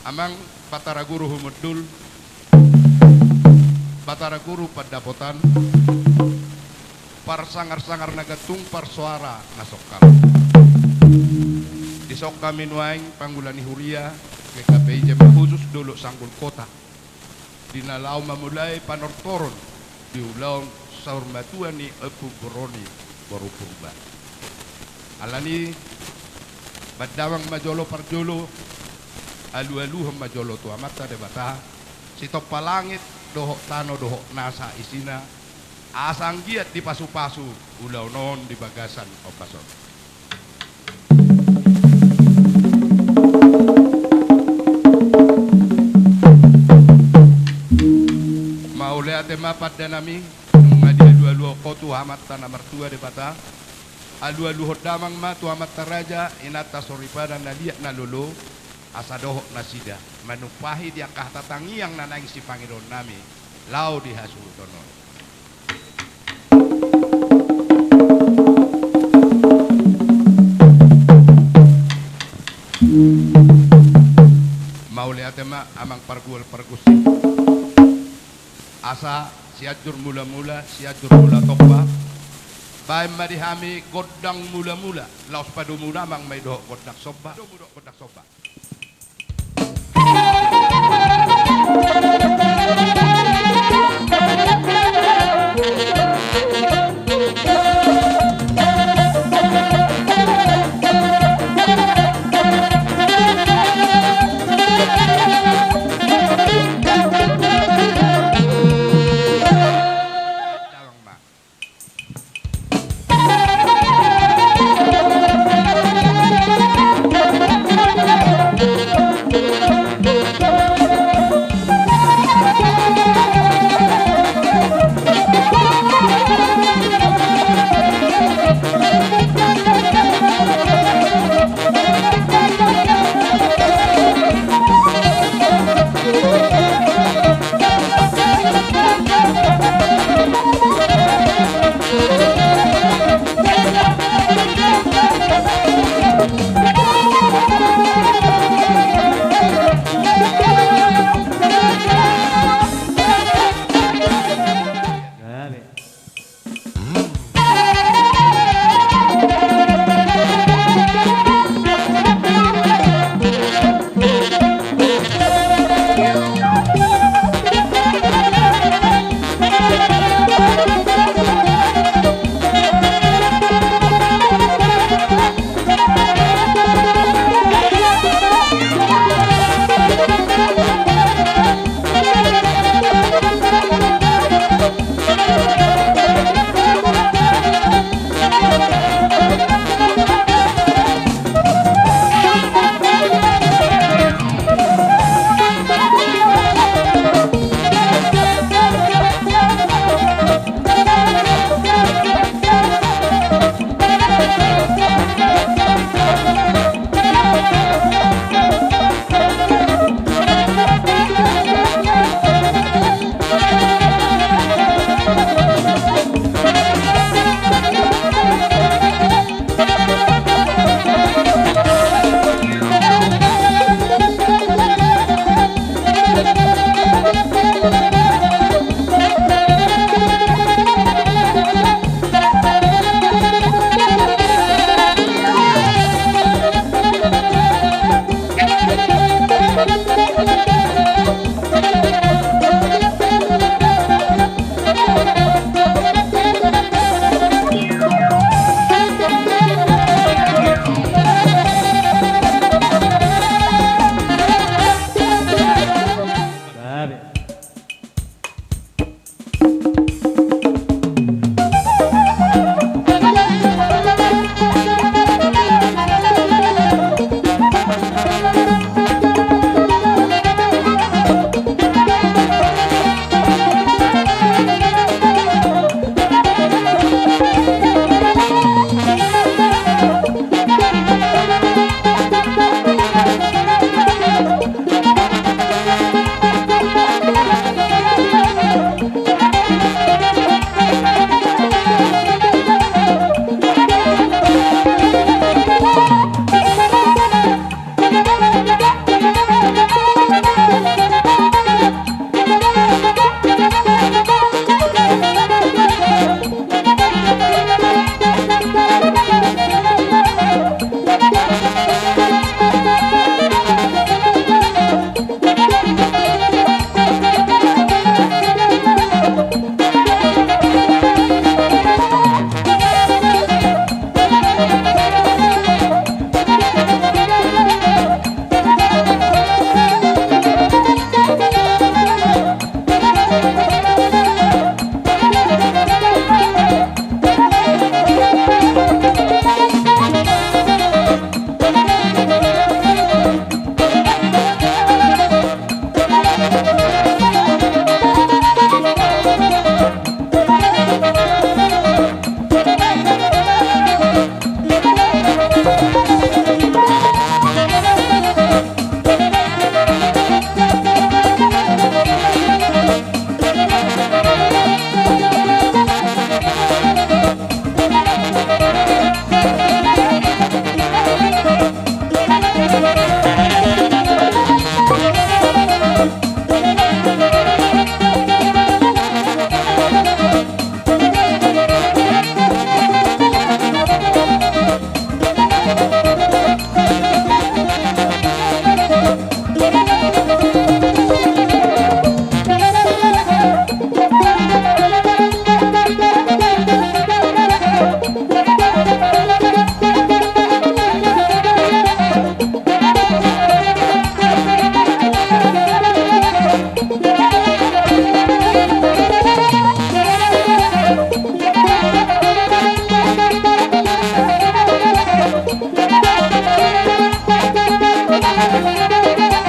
Amang Batara Guru Humudul, Batara Guru Padapotan, Parsangar-sangar nagatung parsuara nasokam. Disok kami nuaing panggulani huria, KKPI jema khusus dulu sanggul kota. Dinalau memulai panortoron, diulang saur matuan ni Epu Boroni baru purba. Alani badawang majolo parjolo, alu-alu majolo tua mata debata, sitop palangit dohok tano dohok nasa isina, asang giat di pasu-pasu, ulau non di bagasan opason. Mau lihat mapat dan nami, ngadi alu-alu kotu hamat tanah mertua debata, alu-alu hodamang ma tu hamat taraja inata soripada naliak nalolo, asa dohok nasida, manupahi dia kah tatangi yang nanang si pangidon nami, lau dihasu tonon. Mau lihat amang pargul pergusi asa siajur mula-mula siajur mula tokba bae madihami godang mula-mula laos padu mula mang may dohok godak soba godak soba.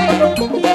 Thank you.